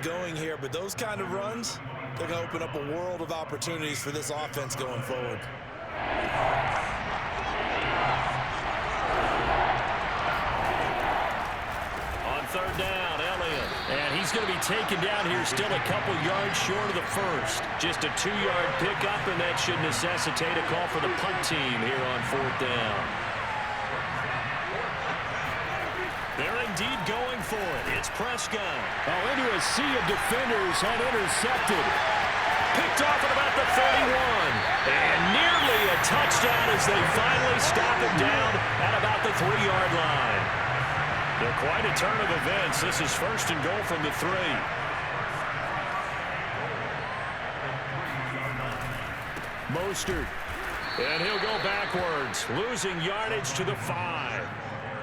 going here, but those kind of runs, they're going to open up a world of opportunities for this offense going forward. On third down, Elliott. And he's going to be taken down here still a couple yards short of the first. Just a 2-yard pickup, and that should necessitate a call for the punt team here on fourth down. They're indeed going for it. It's Prescott. Oh, into a sea of defenders and intercepted. Picked off at about the 31. And nearly a touchdown as they finally stop him down at about the 3-yard line. They're quite a turn of events. This is first and goal from the 3. Mostert. And he'll go backwards, losing yardage to the 5.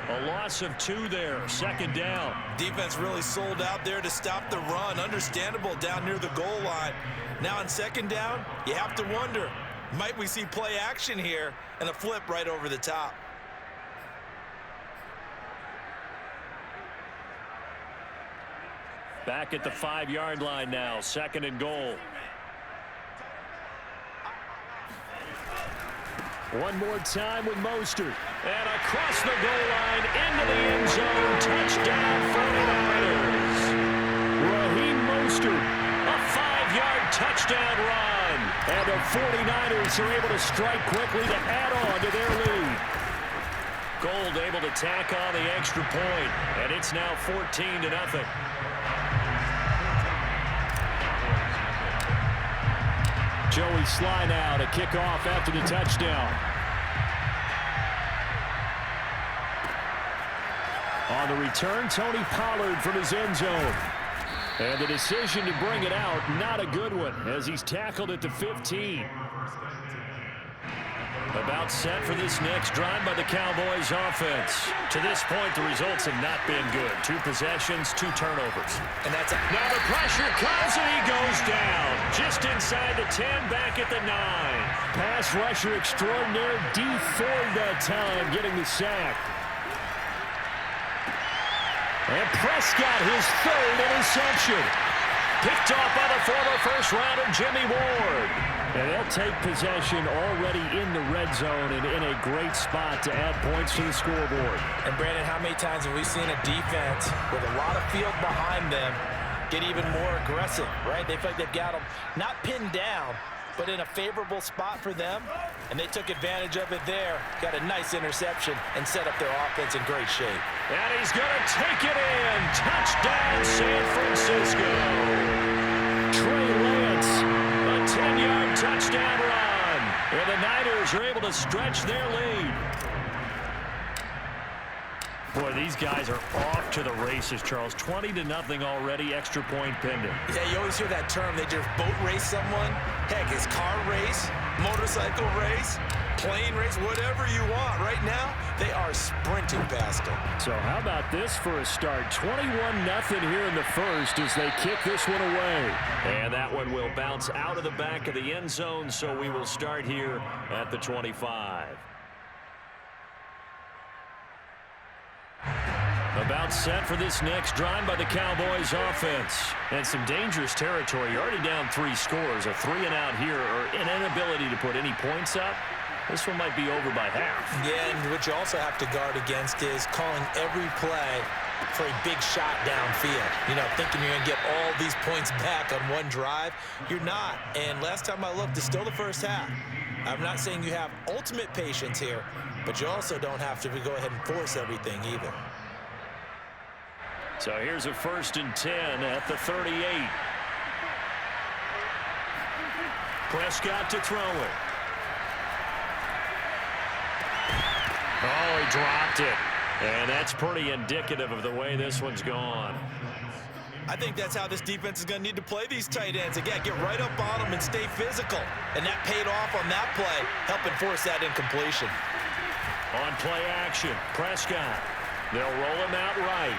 A loss of 2 there, second down. Defense really sold out there to stop the run. Understandable down near the goal line. Now on second down, you have to wonder, might we see play action here and a flip right over the top? Back at the 5-yard line now, second and goal. One more time with Mostert. And across the goal line, into the end zone, touchdown 49ers. Raheem Mostert, a 5-yard touchdown run. And the 49ers are able to strike quickly to add on to their lead. Gold able to tack on the extra point, and it's now 14-0. Joey Sly now to kick off after the touchdown. On the return, Tony Pollard from his end zone. And the decision to bring it out, not a good one, as he's tackled at the 15. About set for this next drive by the Cowboys offense. To this point, the results have not been good. 2 possessions, 2 turnovers. And that's now the pressure comes and he goes down. Just inside the 10, back at the 9. Pass rusher extraordinaire, D Ford that time, getting the sack. And Prescott, his 3rd interception. Picked off by the former first-rounder Jimmy Ward. And they'll take possession already in the red zone and in a great spot to add points to the scoreboard. And Brandon, how many times have we seen a defense with a lot of field behind them get even more aggressive, right? They feel like they've got them not pinned down, but in a favorable spot for them, and they took advantage of it there. Got a nice interception and set up their offense in great shape. And he's going to take it in. Touchdown, San Francisco. Trey Lance. A 10-yard touchdown run. And the Niners are able to stretch their lead. Boy, these guys are off to the races, Charles. 20-0 already, extra point pending. Yeah, you always hear that term. They just boat race someone. Heck, it's car race, motorcycle race, plane race, whatever you want. Right now, they are sprinting past them. So how about this for a start? 21-0 here in the first as they kick this one away. And that one will bounce out of the back of the end zone, so we will start here at the 25. About set for this next drive by the Cowboys offense. And some dangerous territory. You're already down 3 scores. A 3-and-out here, or an inability to put any points up. This one might be over by half. Yeah, and what you also have to guard against is calling every play for a big shot downfield. You know, thinking you're going to get all these points back on one drive. You're not. And last time I looked, it's still the first half. I'm not saying you have ultimate patience here, but you also don't have to go ahead and force everything either. So here's a 1st and 10 at the 38. Prescott to throw it. Oh, he dropped it. And that's pretty indicative of the way this one's gone. I think that's how this defense is going to need to play these tight ends. Again, get right up on them and stay physical. And that paid off on that play, helping force that incompletion. On play action, Prescott. They'll roll him out right.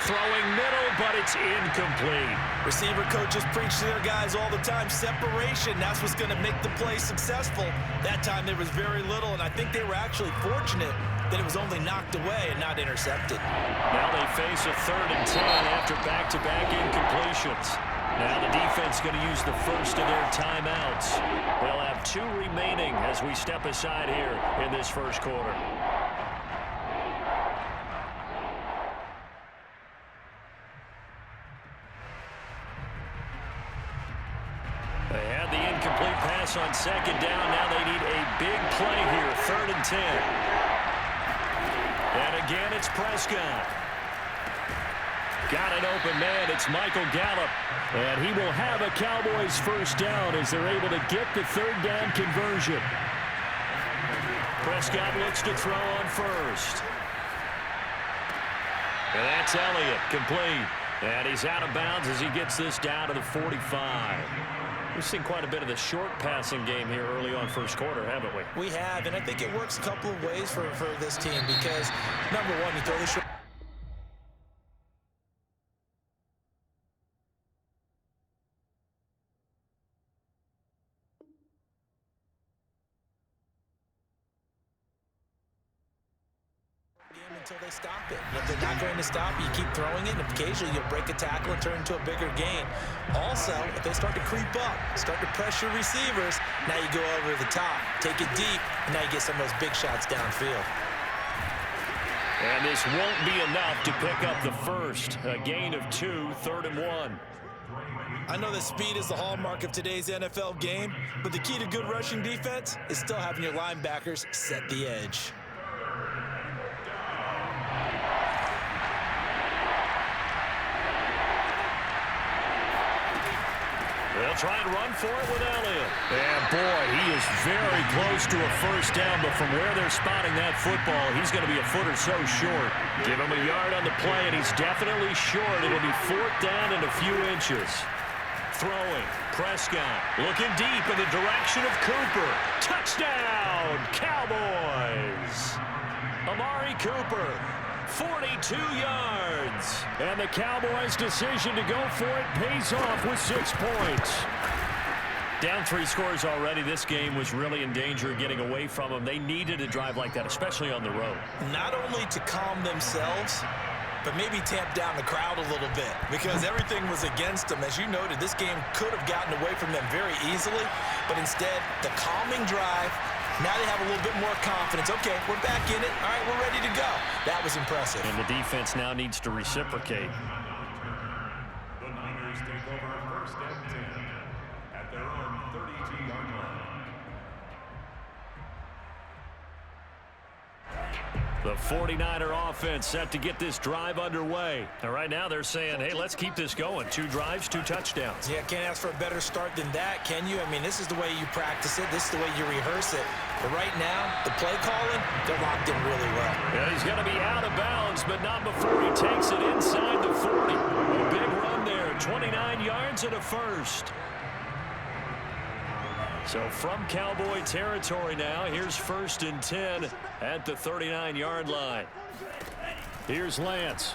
Throwing middle, but it's incomplete. Receiver coaches preach to their guys all the time. Separation, that's what's going to make the play successful. That time there was very little, and I think they were actually fortunate that it was only knocked away and not intercepted. Now they face a 3rd and 10 after back-to-back incompletions. Now the defense going to use the first of their timeouts. They'll have 2 remaining as we step aside here in this first quarter. They had the incomplete pass on 2nd down. Now they need a big play here, 3rd and 10. And again, it's Prescott. Got an open man. It's Michael Gallup. And he will have a Cowboys first down as they're able to get the 3rd down conversion. Prescott looks to throw on first. And that's Elliott, complete. And he's out of bounds as he gets this down to the 45. We've seen quite a bit of the short passing game here early on first quarter, haven't we? We have, and I think it works a couple of ways for this team because, number one, you throw the short until they stop it. And if they're not going to stop, you keep throwing it, and occasionally you'll break a tackle and turn into a bigger gain. Also, if they start to creep up, start to pressure receivers, now you go over the top, take it deep, and now you get some of those big shots downfield. And this won't be enough to pick up the first. A gain of 2, 3rd and 1. I know that speed is the hallmark of today's NFL game, but the key to good rushing defense is still having your linebackers set the edge. They'll try and run for it with Elliott. And boy, he is very close to a first down, but from where they're spotting that football, he's going to be a foot or so short. Give him a yard on the play, and he's definitely short. It'll be 4th down and a few inches. Throwing, Prescott looking deep in the direction of Cooper. Touchdown, Cowboys! Amari Cooper. 42 yards. And the Cowboys' decision to go for it pays off with 6 points. Down 3 scores already. This game was really in danger of getting away from them. They needed a drive like that, especially on the road. Not only to calm themselves, but maybe tamp down the crowd a little bit because everything was against them. As you noted, this game could have gotten away from them very easily, but instead, the calming drive. Now they have a little bit more confidence. Okay, we're back in it. All right, we're ready to go. That was impressive. And the defense now needs to reciprocate. The Niners take over 1st and 10 at their own 32-yard line. The 49er offense set to get this drive underway. And right now they're saying, hey, let's keep this going. 2 drives, 2 touchdowns. Yeah, can't ask for a better start than that, can you? I mean, this is the way you practice it. This is the way you rehearse it. But right now, the play calling, they're locked in really well. Yeah, he's going to be out of bounds, but not before he takes it inside the 40. A big run there, 29 yards and a first. So from Cowboy territory now, here's 1st and 10 at the 39-yard line. Here's Lance.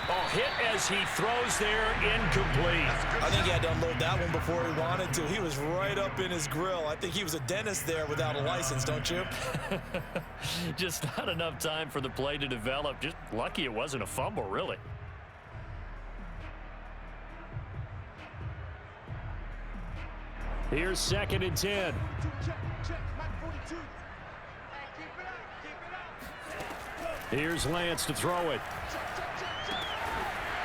Oh, hit as he throws there, incomplete. I think he had to unload that one before he wanted to. He was right up in his grill. I think he was a dentist there without a license, don't you? Just not enough time for the play to develop. Just lucky it wasn't a fumble, really. Here's 2nd and 10. Here's Lance to throw it.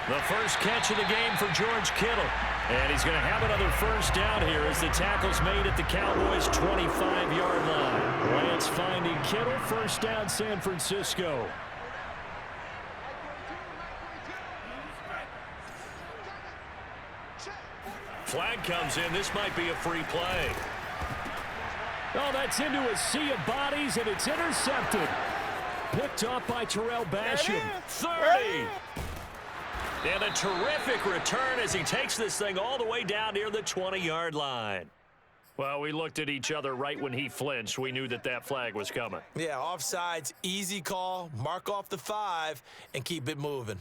The first catch of the game for George Kittle. And he's going to have another first down here as the tackle's made at the Cowboys' 25-yard line. Lance finding Kittle, first down San Francisco. Flag comes in. This might be a free play. Oh, that's into a sea of bodies, and it's intercepted. Picked up by Terrell Basham. 30. And a terrific return as he takes this thing all the way down near the 20-yard line. Well, we looked at each other right when he flinched. We knew that that flag was coming. Yeah, offsides, easy call, mark off the 5, and keep it moving.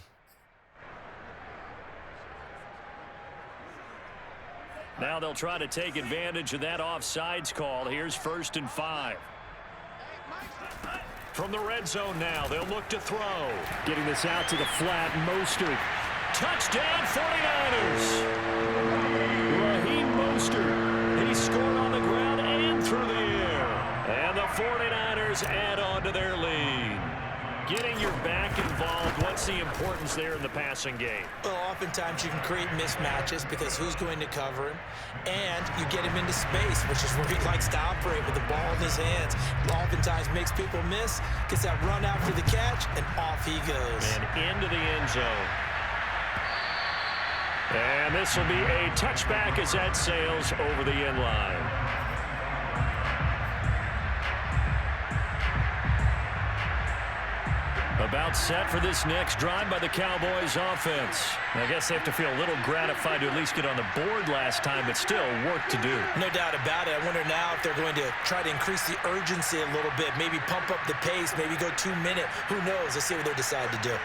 Now they'll try to take advantage of that offsides call. Here's 1st and 5. From the red zone now, they'll look to throw. Getting this out to the flat, Mostert. Touchdown, 49ers! Raheem Mostert. He scored on the ground and through the air. And the 49ers add on to their lead. Getting your back involved, what's the importance there in the passing game? Well, oftentimes you can create mismatches because who's going to cover him, and you get him into space, which is where he likes to operate with the ball in his hands. Oftentimes makes people miss, gets that run after the catch, and off he goes. And into the end zone. And this will be a touchback as that sails over the end line. About set for this next drive by the Cowboys offense. I guess they have to feel a little gratified to at least get on the board last time, but still work to do. No doubt about it. I wonder now if they're going to try to increase the urgency a little bit, maybe pump up the pace, maybe go 2 minute. Who knows? Let's see what they decide to do.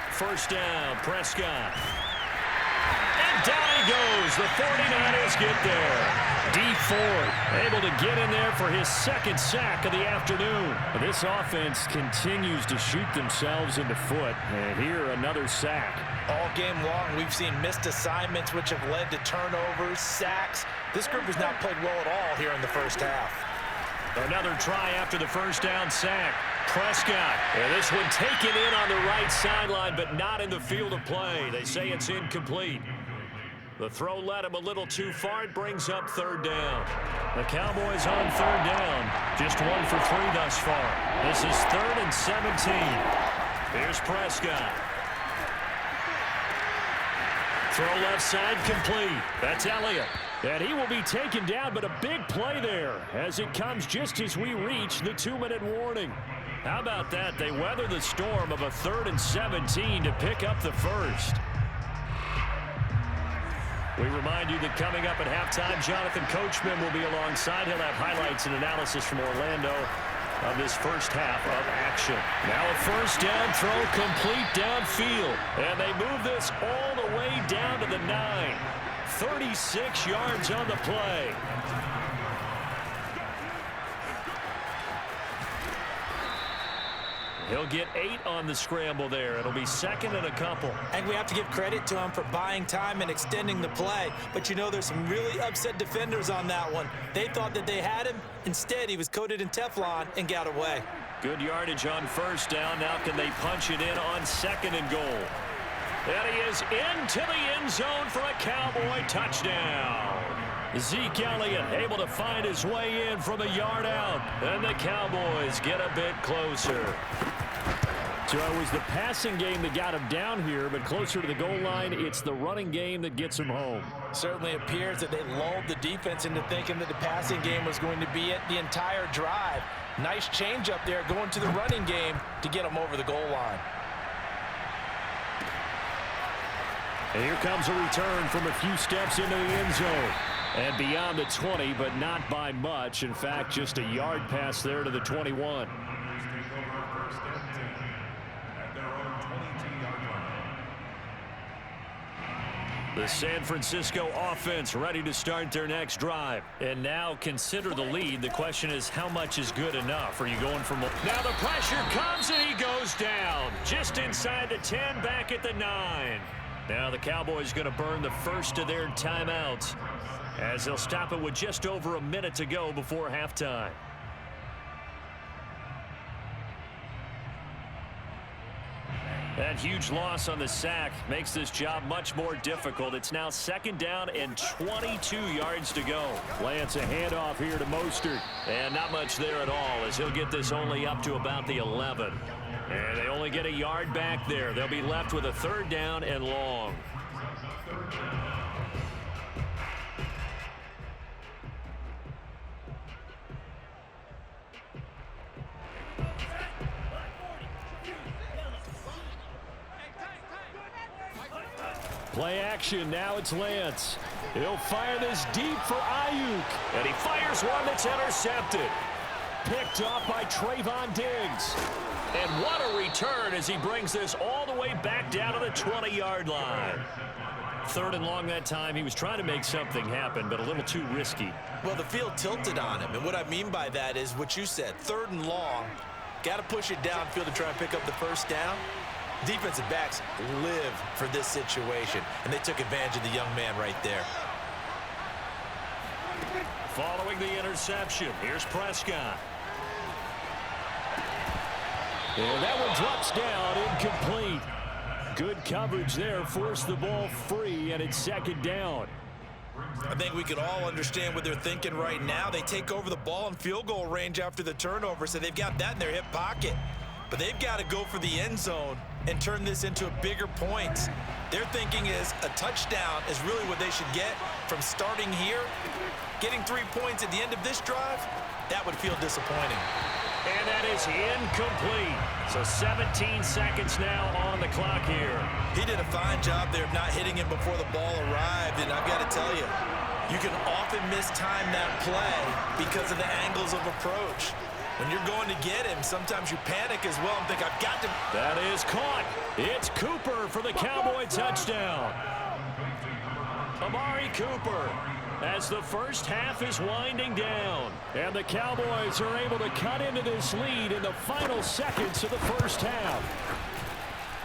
First down, Prescott. And down he goes. The 49ers get there. D Ford able to get in there for his second sack of the afternoon. This offense continues to shoot themselves in the foot. And here another sack. All game long, we've seen missed assignments which have led to turnovers, sacks. This group has not played well at all here in the first half. Another try after the first down sack. Prescott. And this one taken in on the right sideline, but not in the field of play. They say it's incomplete. The throw led him a little too far. It brings up third down. The Cowboys on third down. Just 1 for 3 thus far. This is 3rd and 17. Here's Prescott. Throw left side complete. That's Elliott. And he will be taken down, but a big play there as it comes just as we reach the 2-minute warning. How about that? They weather the storm of a 3rd and 17 to pick up the first. We remind you that coming up at halftime, Jonathan Coachman will be alongside. He'll have highlights and analysis from Orlando of this first half of action. Now a first down throw complete downfield. And they move this all the way down to the 9. 36 yards on the play. He'll get 8 on the scramble there. It'll be 2nd and a couple. And we have to give credit to him for buying time and extending the play. But you know, there's some really upset defenders on that one. They thought that they had him. Instead, he was coated in Teflon and got away. Good yardage on first down. Now can they punch it in on 2nd and goal? And he is into the end zone for a Cowboy touchdown. Zeke Elliott able to find his way in from a yard out. And the Cowboys get a bit closer. So it was the passing game that got him down here, but closer to the goal line, it's the running game that gets him home. Certainly appears that they lulled the defense into thinking that the passing game was going to be it the entire drive. Nice change up there going to the running game to get him over the goal line. And here comes a return from a few steps into the end zone. And beyond the 20, but not by much. In fact, just a yard pass there to the 21. The San Francisco offense ready to start their next drive. And now consider the lead. The question is, how much is good enough? Are you going for more? Now the pressure comes and he goes down. Just inside the 10, back at the 9. Now the Cowboys going to burn the first of their timeouts as they'll stop it with just over a minute to go before halftime. That huge loss on the sack makes this job much more difficult. It's now 2nd down and 22 yards to go. Lance, a handoff here to Mostert. And not much there at all as he'll get this only up to about the 11. And they only get a yard back there. They'll be left with a 3rd down and long. Play action. Now it's Lance. He'll fire this deep for Ayuk. And he fires one that's intercepted. Picked off by Trayvon Diggs. And what a return as he brings this all the way back down to the 20-yard line. 3rd and long that time. He was trying to make something happen, but a little too risky. Well, the field tilted on him. And what I mean by that is what you said, 3rd and long. Got to push it downfield to try and pick up the first down. Defensive backs live for this situation, and they took advantage of the young man right there. Following the interception, here's Prescott. And that one drops down, incomplete. Good coverage there, forced the ball free, and it's second down. I think we could all understand what they're thinking right now. They take over the ball in field goal range after the turnover, so they've got that in their hip pocket. But they've got to go for the end zone and turn this into a bigger points. Their thinking is a touchdown is really what they should get from starting here. Getting 3 points at the end of this drive, that would feel disappointing. And that is incomplete. So 17 seconds now on the clock here. He did a fine job there of not hitting him before the ball arrived, and I've got to tell you, you can often mistime that play because of the angles of approach. When you're going to get him, sometimes you panic as well and think, I've got to. That is caught. It's Cooper for the Cowboy touchdown. Amari Cooper, as the first half is winding down. And the Cowboys are able to cut into this lead in the final seconds of the first half.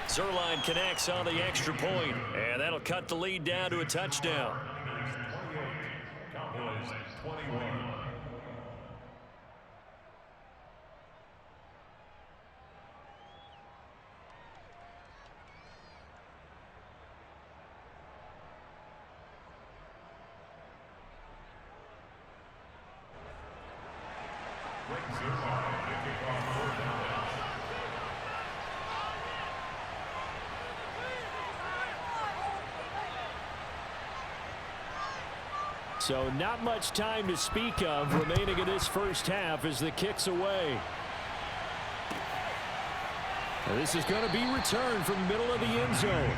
Zerline connects on the extra point, and that'll cut the lead down to a touchdown. Cowboys 21. So not much time to speak of remaining in this first half as the kick's away. And this is going to be returned from the middle of the end zone.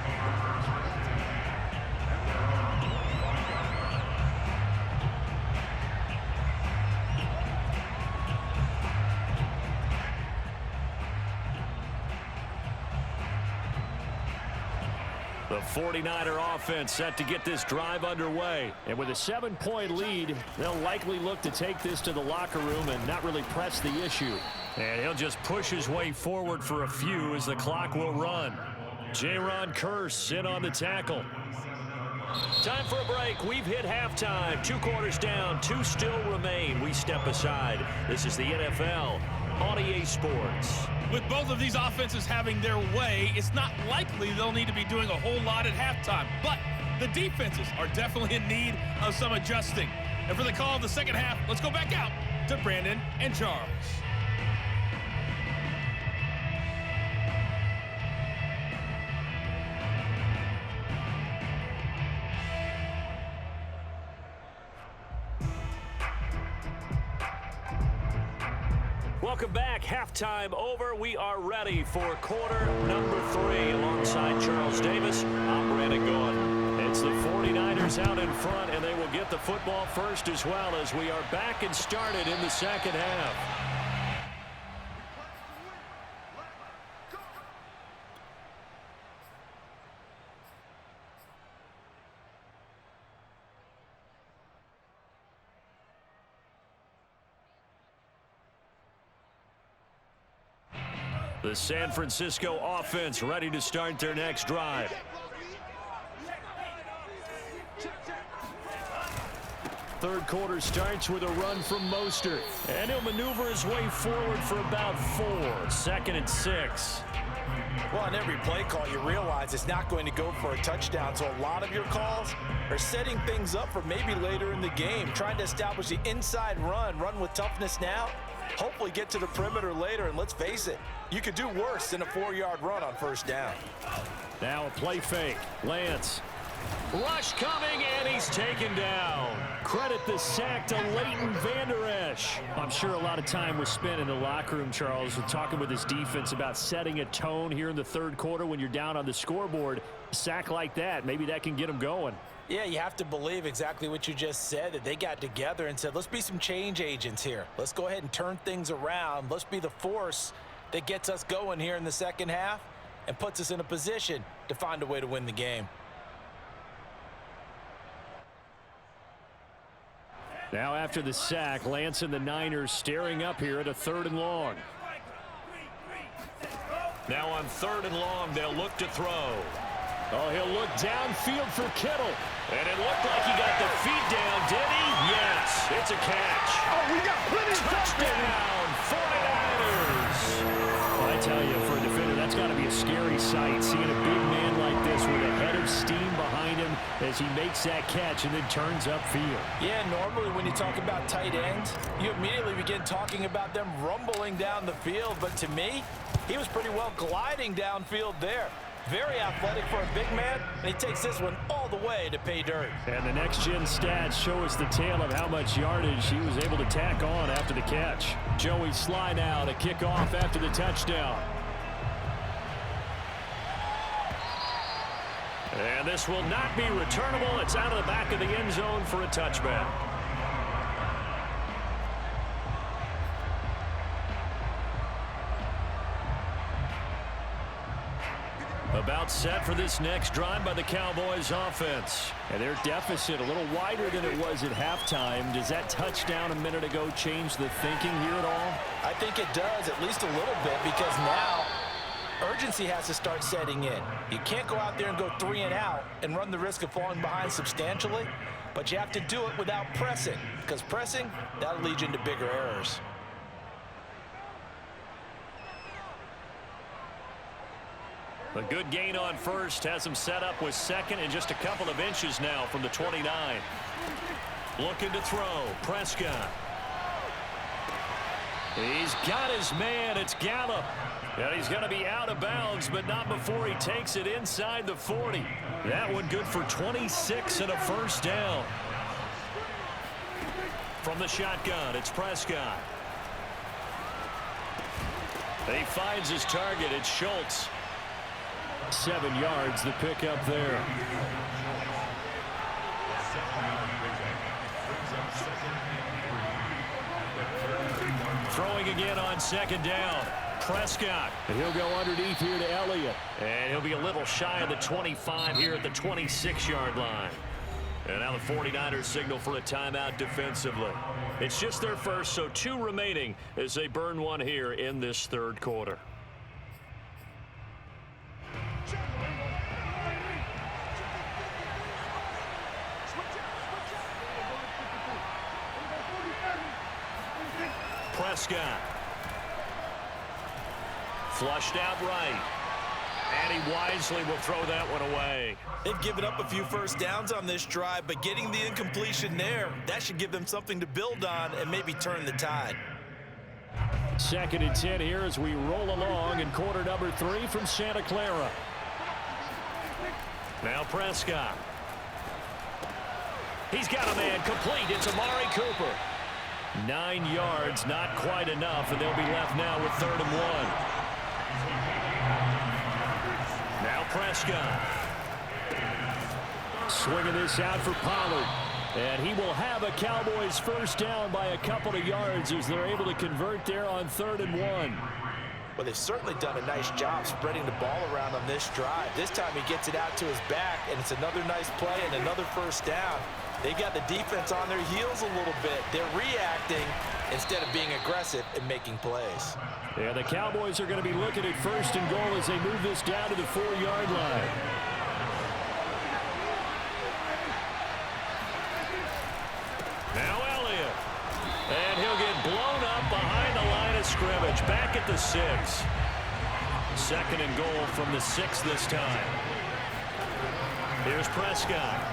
The 49er offense set to get this drive underway. And with a 7-point lead, they'll likely look to take this to the locker room and not really press the issue. And he'll just push his way forward for a few as the clock will run. Jaron Kearse in on the tackle. Time for a break. We've hit halftime. 2 quarters down, 2 still remain. We step aside. This is the NFL on EA Sports. With both of these offenses having their way, it's not likely they'll need to be doing a whole lot at halftime. But the defenses are definitely in need of some adjusting. And for the call of the second half, let's go back out to Brandon and Charles. Welcome back. Halftime over. We are ready for quarter number 3. Alongside Charles Davis, I'm Brandon Gaudin. It's the 49ers out in front, and they will get the football first as well as we are back and started in the second half. The San Francisco offense ready to start their next drive. Third quarter starts with a run from Mostert. And he'll maneuver his way forward for about 4. 2nd and 6. Well, on every play call, you realize it's not going to go for a touchdown. So a lot of your calls are setting things up for maybe later in the game, trying to establish the inside run with toughness now. Hopefully get to the perimeter later, and let's face it, you could do worse than a 4-yard run on first down. Now a play fake. Lance. Rush coming, and he's taken down. Credit the sack to Leighton Vander Esch. I'm sure a lot of time was spent in the locker room, Charles, with talking with his defense about setting a tone here in the third quarter when you're down on the scoreboard. A sack like that, maybe that can get them going. Yeah, you have to believe exactly what you just said, that they got together and said, let's be some change agents here. Let's go ahead and turn things around. Let's be the force that gets us going here in the second half and puts us in a position to find a way to win the game. Now after the sack, Lance and the Niners staring up here at a 3rd and long. Now on 3rd and long, they'll look to throw. Oh, he'll look downfield for Kittle. And it looked like he got the feet down, did he? Yes, it's a catch. Oh, we got plenty of touchdown, 49ers. Well, I tell you, for a defender, that's got to be a scary sight, seeing a big man like this with a head of steam behind him as he makes that catch and then turns upfield. Yeah, normally when you talk about tight ends, you immediately begin talking about them rumbling down the field. But to me, he was pretty well gliding downfield there. Very athletic for a big man, and he takes this one all the way to pay dirt. And the next-gen stats show us the tale of how much yardage he was able to tack on after the catch. Joey Sly now to kick off after the touchdown. And this will not be returnable. It's out of the back of the end zone for a touchback. About set for this next drive by the Cowboys offense. And their deficit a little wider than it was at halftime. Does that touchdown a minute ago change the thinking here at all? I think it does, at least a little bit, because now urgency has to start setting in. You can't go out there and go 3 and out and run the risk of falling behind substantially, but you have to do it without pressing, because pressing, that'll lead you into bigger errors. A good gain on first has him set up with 2nd and just a couple of inches now from the 29. Looking to throw. Prescott. He's got his man. It's Gallup. And he's going to be out of bounds, but not before he takes it inside the 40. That one good for 26 and a first down. From the shotgun, it's Prescott. He finds his target. It's Schultz. 7 yards, the pickup there. Throwing again on 2nd down. Prescott. And he'll go underneath here to Elliott. And he'll be a little shy of the 25 here at the 26-yard line. And now the 49ers signal for a timeout defensively. It's just their first, so 2 remaining as they burn one here in this 3rd quarter. Prescott. Flushed out right. And he wisely will throw that one away. They've given up a few first downs on this drive, but getting the incompletion there, that should give them something to build on and maybe turn the tide. 2nd and 10 here as we roll along in quarter number 3 from Santa Clara. Now Prescott. He's got a man complete. It's Amari Cooper. 9 yards, not quite enough, and they'll be left now with 3rd and 1. Now Prescott. Swinging this out for Pollard. And he will have a Cowboys first down by a couple of yards as they're able to convert there on 3rd and 1. Well, they've certainly done a nice job spreading the ball around on this drive. This time he gets it out to his back, and it's another nice play and another first down. They got the defense on their heels a little bit. They're reacting instead of being aggressive and making plays. Yeah, the Cowboys are going to be looking at 1st and goal as they move this down to the 4-yard line. Now Elliott. And he'll get blown up behind the line of scrimmage. Back at the 6. 2nd and goal from the 6 this time. Here's Prescott.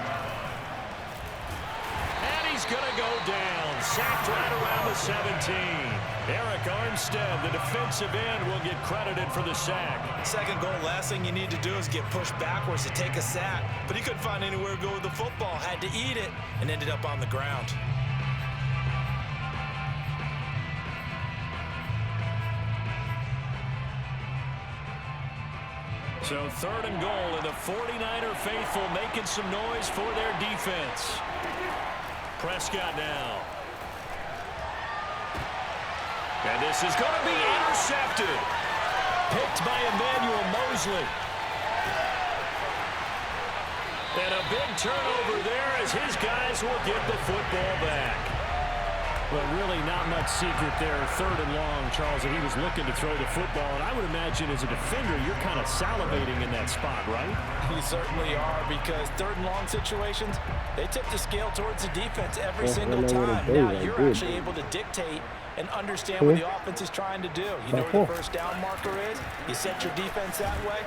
He's going to go down. Sacked right around the 17. Eric Armstead, the defensive end, will get credited for the sack. 2nd goal, last thing you need to do is get pushed backwards to take a sack. But he couldn't find anywhere to go with the football. Had to eat it and ended up on the ground. So 3rd and goal, and the 49er faithful making some noise for their defense. Prescott now. And this is going to be intercepted. Picked by Emmanuel Mosley. And a big turnover there as his guys will get the football back. Well, really not much secret there. 3rd and long, Charles, and he was looking to throw the football. And I would imagine as a defender, you're kind of salivating in that spot, right? You certainly are, because 3rd and long situations, they tip the scale towards the defense every single time. Now you're actually able to dictate and understand what the offense is trying to do. You know where the first down marker is. You set your defense that way.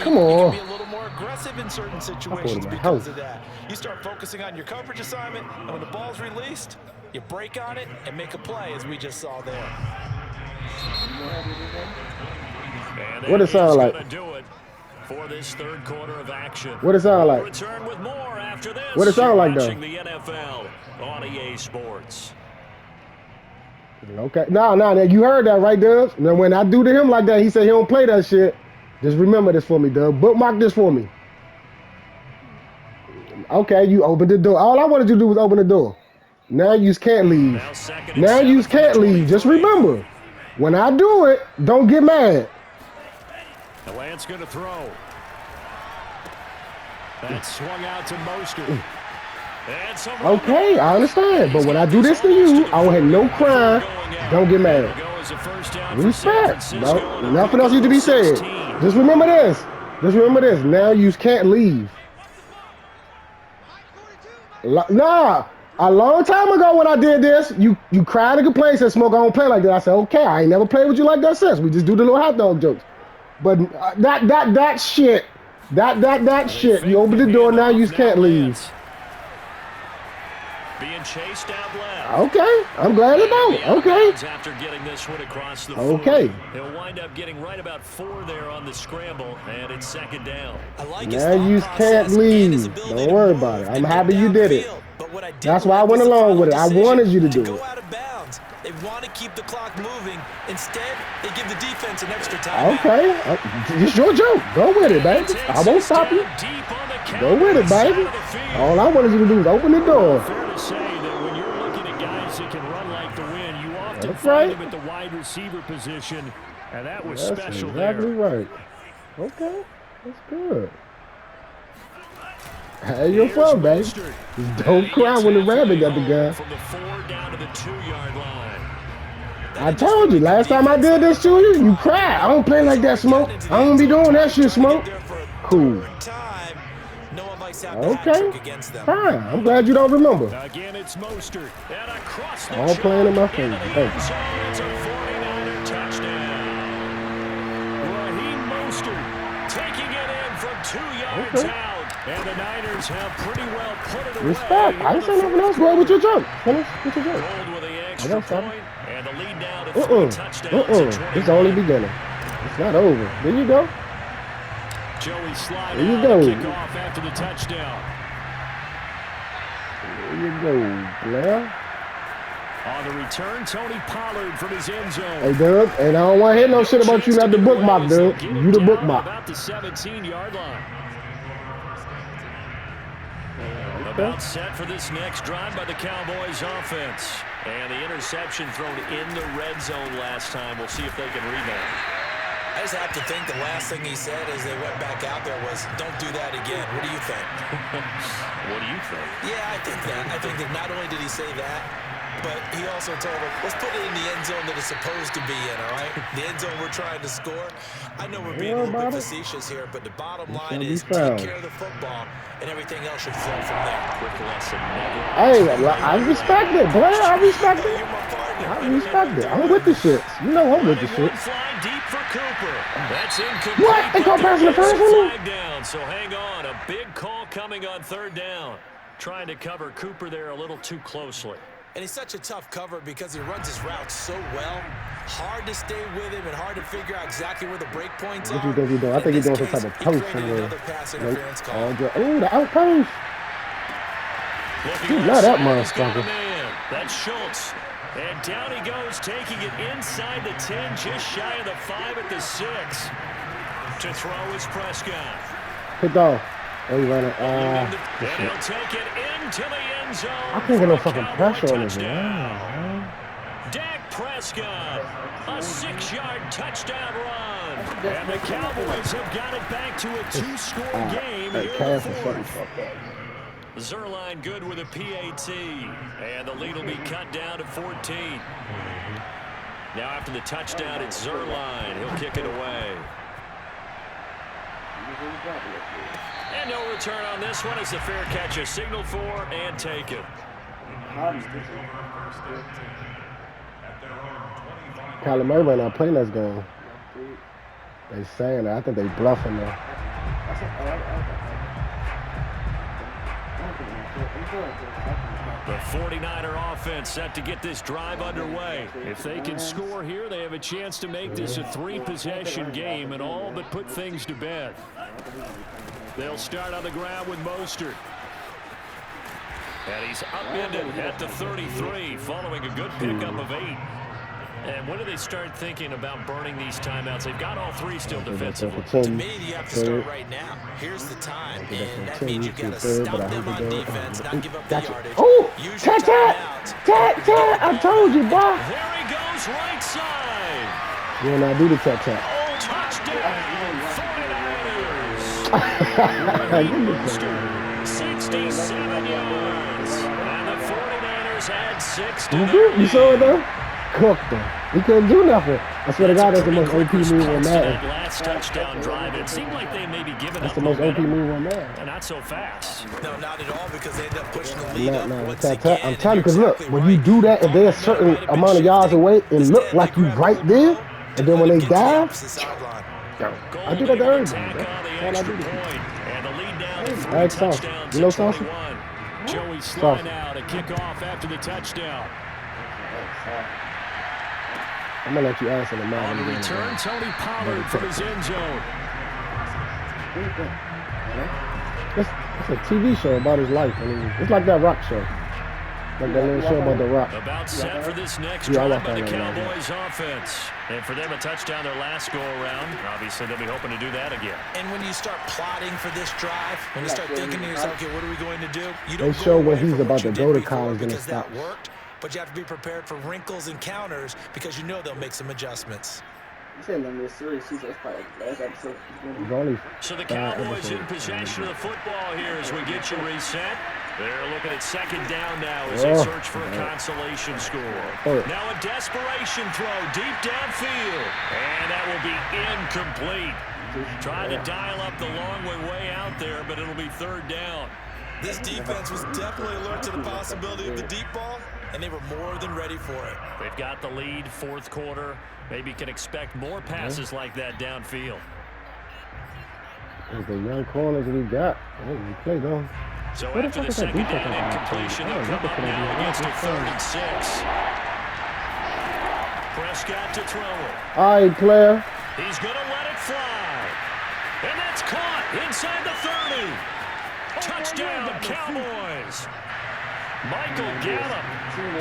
Come on. You can be a little more aggressive in certain situations because of that. You start focusing on your coverage assignment, and when the ball's released, you break on it and make a play, as we just saw there. What it sound like? Do it for this 3rd quarter of action. What it sound like? Return with more after this. What it sound like, though? Watching the NFL on EA Sports. Okay. Nah, you heard that, right, Dubs? Now, when I do to him like that, he said he don't play that shit. Just remember this for me, Dub. Bookmark this for me. Okay, you opened the door. All I wanted you to do was open the door. Now you can't leave. Now you can't leave. Just remember, when I do it, don't get mad. The Lance going to throw. That swung out to Mostert. Okay, I understand. But when I do this to you, I don't have no crime. Don't get mad. Respect. No, nothing else needs to be said. Just remember this. Just remember this. Now you can't leave. Nah. A long time ago when I did this, you cried and complained, said, Smoke, I don't play like that. I said, okay, I ain't never played with you like that since. We just do the little hot dog jokes. But that shit, you open the door, now you can't leave. Being chased out left. Okay, I'm glad to know. Okay. After getting this one across the okay. He'll wind up getting right about 4 there on the scramble, and it's 2nd down. Now you can't leave. Don't worry about it. I'm happy you did it. That's why I went along with it. I wanted you to do it. They want to keep the clock moving. Instead, they give the defense an extra time. Okay. It's your joke. Go with it, baby. I won't stop you. Go with it, baby. All I wanted you to do is open the door. Fair to say that when you're looking at guys that can run like the wind, you often find them at the wide receiver position, and that was special there. That's exactly right. Okay. That's good. Have your fun, baby. Just don't cry when the rabbit got the gun. From the 4 down to the 2-yard line. I told you, last time I did this to you, you cried. I don't play like that, Smoke. I don't be doing that shit, Smoke. Cool. Okay, fine. I'm glad you don't remember. Again, it's Mostert. And across the all playing in my face. Thank you. It's a 49er touchdown. Raheem Mostert taking it in from 2 yards out. And the Niners have pretty well put it away. Respect. I didn't say nothing else. Go with your joke. Finish with your joke. Gold with the extra point. And the lead down to 3 touchdowns. It's only beginning. It's not over. There you go. Joey slide there you out go. Kick off after the touchdown. There you go, Blair. On the return, Tony Pollard from his end zone. Hey, Doug, and I don't want to hear no shit about you not the bookmark, Doug. You the bookmark. About the 17-yard line. About set for this next drive by the Cowboys offense. And the interception thrown in the red zone last time. We'll see if they can rebound. I just have to think the last thing he said as they went back out there was, don't do that again. What do you think? What do you think? Yeah, I think that. I think that not only did he say that, but he also told him, let's put it in the end zone that it's supposed to be in, all right? The end zone we're trying to score. I know we're being a little bit facetious here, but the bottom line is take care of the football, and everything else should flow from there. Quick lesson. Hey, I respect it, Blair. I respect it. I respect it. I'm with the shit. You know I'm with the shit. Deep for Cooper. That's incomplete. What? They called pass interference on me? Down. So hang on. A big call coming on 3rd down. Trying to cover Cooper there a little too closely. And he's such a tough cover because he runs his route so well. Hard to stay with him and hard to figure out exactly where the break points are. What do you think he's doing? I think he's doing some type of post somewhere. Oh, the outpost. You love that motherfucker. That's Schultz. And down he goes, taking it inside the 10, just shy of the 5 at the 6. To throw is Prescott. Pick off. Oh, he ran it. And he'll take it into the end zone. I can't get no fucking pressure on this man. Dak Prescott, a 6-yard touchdown run. And the Cowboys have got it back to a 2-score game. Hey, Zerline good with a PAT. And the lead will be cut down to 14. Now after the touchdown, it's Zerline. He'll kick it away. And no return on this one as the fair catch is signaled for and taken. Kyler Murray might not play this game. They saying that. I think they bluffing though. The 49er offense set to get this drive underway. If they can score here, they have a chance to make this a 3-possession game and all but put things to bed. They'll start on the ground with Mostert. And he's upended at the 33 following a good pickup of 8. And when do they start thinking about burning these timeouts? They've got all 3 still defensively. To me, you have to start right now. Here's the time, and that means you've got to stop them on defense, not give up the yardage. Oh, tap. I told you, boy. There he goes, right side. You will not do the tap. Oh, touchdown, 49ers. 67 yards. And the 49ers had 6 to You saw it though? Cooked him. He couldn't do nothing. I swear to God, that's the most OP move on Madden. Last touchdown drive, it seemed like they may be giving That's up the most OP momentum. move on Madden. Not so fast. No, not at all, because they end up pushing the lead up once Tap. again. I'm telling you, because look, when you do that, if they're a certain amount of yards away, it look like you right there, and then when they dive, I do that to everybody, bro. And the lead down to 3 Egg sauce. touchdowns You know to sauce? 21. Joey sliding out a kickoff after the touchdown. I'm going to let you answer the On Madden. the return, Tony Pollard from his end zone. It's a TV show about his life. I mean, it's like that rock show. Like that little show about the rock. About set for this next Yeah, I drive like by the that one. Cowboys offense. And for them, a touchdown their last go-around. Obviously, they'll be hoping to do that again. And when you start plotting for this drive, when you start thinking to yourself, okay, what are we going to do? You They don't show go when away he's from about what to you go did to college before and it because that stops. worked, but you have to be prepared for wrinkles and counters because you know they'll make some adjustments. So the Cowboys in possession of the football here as we get you reset. They're looking at second down now as they search for a consolation score. Now a desperation throw deep downfield. And that will be incomplete. Trying to dial up the long way out there, but it'll be third down. This defense was definitely alert to the possibility of the deep ball, and they were more than ready for it. They've got the lead, fourth quarter. Maybe can expect more passes like that downfield. There's the young corners we got. Oh, we play though. So after the second down and completion, they'll come up now against a 3rd and 6. Prescott to throw it. All right, player. He's going to let it fly. And that's caught inside the 30. Touchdown, Cowboys. Michael Gallup,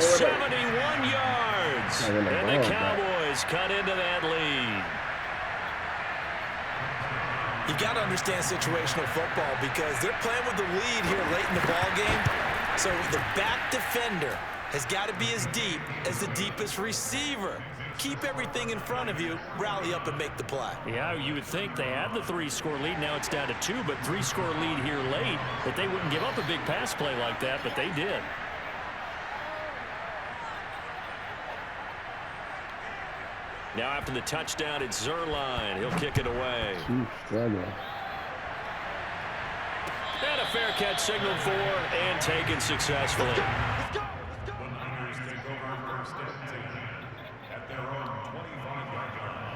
71 yards. And the Cowboys cut into that lead. You got to understand situational football because they're playing with the lead here late in the ball game. So the back defender has got to be as deep as the deepest receiver. Keep everything in front of you, rally up and make the play. Yeah, you would think they had the 3-score lead. Now it's down to 2, but 3-score lead here late. That they wouldn't give up a big pass play like that, but they did. Now after the touchdown, it's Zerline. He'll kick it away. And a fair catch signaled for and taken successfully. The Niners take over first and 10 at their own 25-yard line.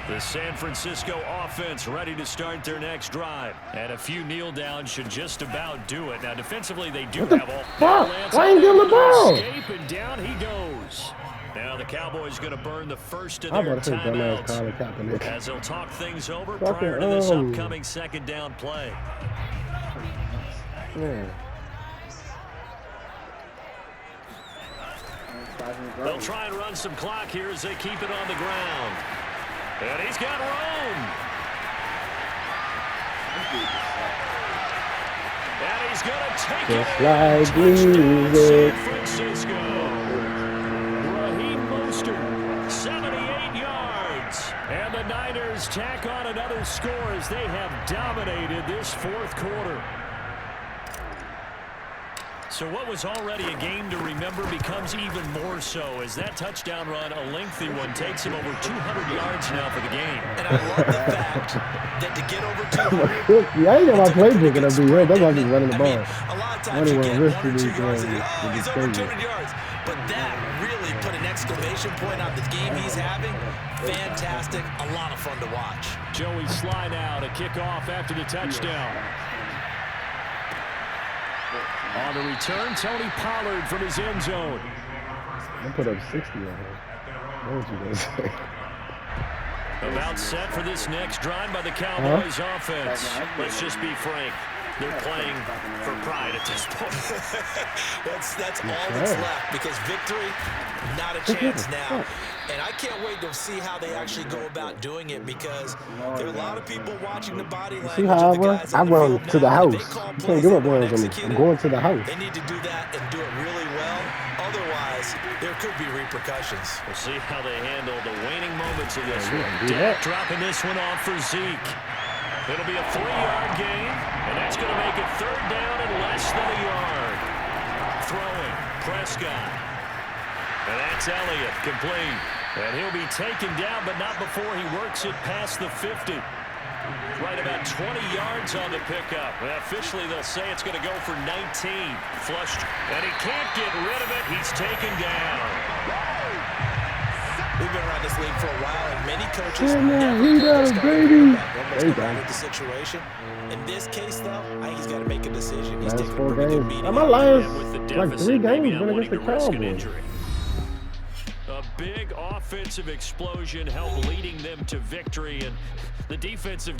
The San Francisco offense ready to start their next drive. And a few kneel downs should just about do it. Now, defensively, they do have all. Why ain't getting the ball? Escape, and down he goes. Now the Cowboys going to burn the first of their timeouts as they'll talk things over prior to this upcoming second down play. They'll try and run some clock here as they keep it on the ground. And he's got room. And he's going to take just it. like Touchdown, music. San Francisco. Lions tack on another score as they have dominated this fourth quarter. So what was already a game to remember becomes even more so as that touchdown run, a lengthy one, takes him over 200 yards now for the game. And I love the fact that to get over 200, yeah, I ain't got my playbook in there. That's why I'm just running the ball. A lot of times you get 1 or 2 yards and he's over 200 yards. But that really put an exclamation point on the game he's having. Fantastic. A lot of fun to watch. Joey Sly now to kick off after the touchdown. On the return, Tony Pollard from his end zone. I put up 60 on him. What was you going to say? About set for this next drive by the Cowboys offense. Let's just be frank. They're playing for pride at this point. that's all that's left because victory, not a chance now. And I can't wait to see how they actually go about doing it because there are a lot of people watching the body language. See how I run to the house. You can't give up runs on me. I'm going to the house. They need to do that and do it really well. Otherwise, there could be repercussions. We'll see how they handle the waning moments of this one. Dak dropping this one off for Zeke. It'll be a 3-yard gain, and that's going to make it 3rd down and less than a yard. Throwing, Prescott. And that's Elliott, complete. And he'll be taken down, but not before he works it past the 50. Right about 20 yards on the pickup. Well, officially, they'll say it's going to go for 19. Flushed, and he can't get rid of it. He's taken down. We've been around this league for a while, and many coaches never the situation. In this case, though, I think he's got to make a decision. He's taking a pretty good beating. My Lions, like 3 games, but against the Cowboys. A big offensive explosion helped leading them to victory, and the defensive guy